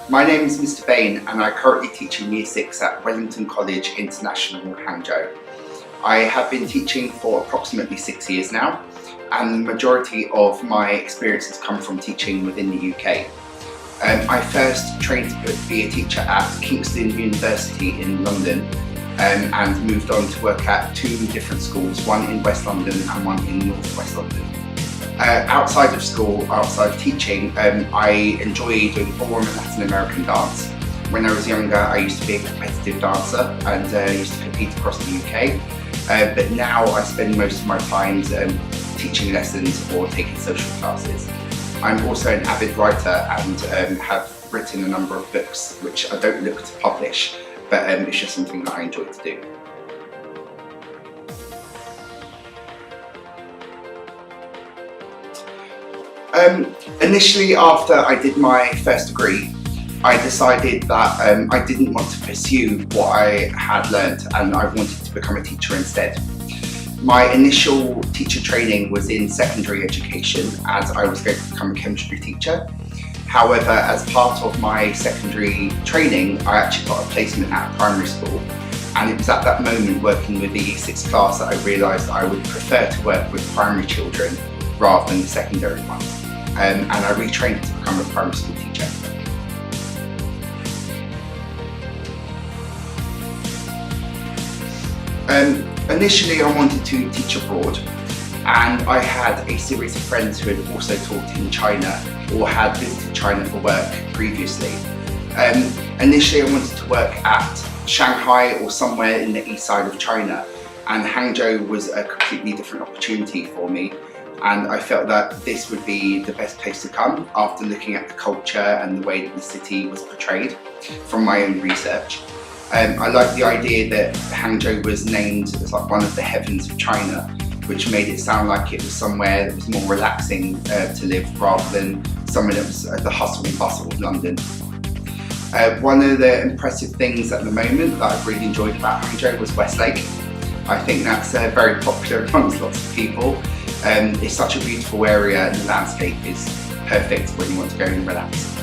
My name is Mr. Bane and I currently teach in Year 6 at Wellington College International, Hangzhou. I have been teaching for approximately 6 years now, and the majority of my experience has come from teaching within the UK. I first trained to be a teacher at Kingston University in London and moved on to work at 2 different schools, one in West London and one in North West London. Outside of school, outside of teaching, I enjoy doing ballroom and Latin American dance. When I was younger, I used to be a competitive dancer and used to compete across the UK. But now I spend most of my time teaching lessons or taking social classes. I'm also an avid writer and have written a number of books which I don't look to publish, but it's just something that I enjoy to do. Initially, after I did my first degree, I decided that I didn't want to pursue what I had learnt and I wanted to become a teacher instead. My initial teacher training was in secondary education as I was going to become a chemistry teacher. However, as part of my secondary training, I actually got a placement at a primary school, and it was at that moment working with the Year 6 class that I realised I would prefer to work with primary children rather than the secondary ones. And I retrained to become a primary school teacher. Initially I wanted to teach abroad, and I had a series of friends who had also taught in China or had visited China for work previously. Initially I wanted to work at Shanghai or somewhere in the east side of China, and Hangzhou was a completely different opportunity for me. And I felt that this would be the best place to come after looking at the culture and the way that the city was portrayed from my own research. I liked the idea that Hangzhou was named as like one of the heavens of China, which made it sound like it was somewhere that was more relaxing to live rather than somewhere that was the hustle and bustle of London. One of the impressive things at the moment that I've really enjoyed about Hangzhou was Westlake. I think that's very popular amongst lots of people. It's such a beautiful area and the landscape is perfect when you want to go and relax.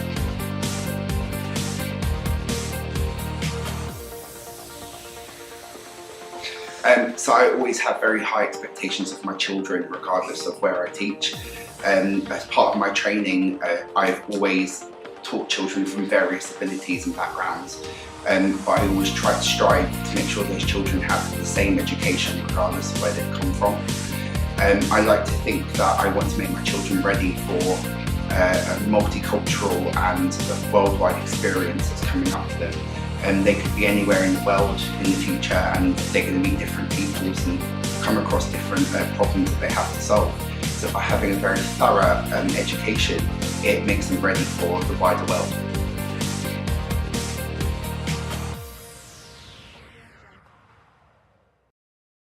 So I always have very high expectations of my children regardless of where I teach. As part of my training, I've always taught children from various abilities and backgrounds, but I always try to strive to make sure those children have the same education regardless of where they've come from. I like to think that I want to make my children ready for a multicultural and a worldwide experience that's coming up to them. They could be anywhere in the world in the future, and they're going to meet different peoples and come across different problems that they have to solve. So by having a very thorough education, it makes them ready for the wider world.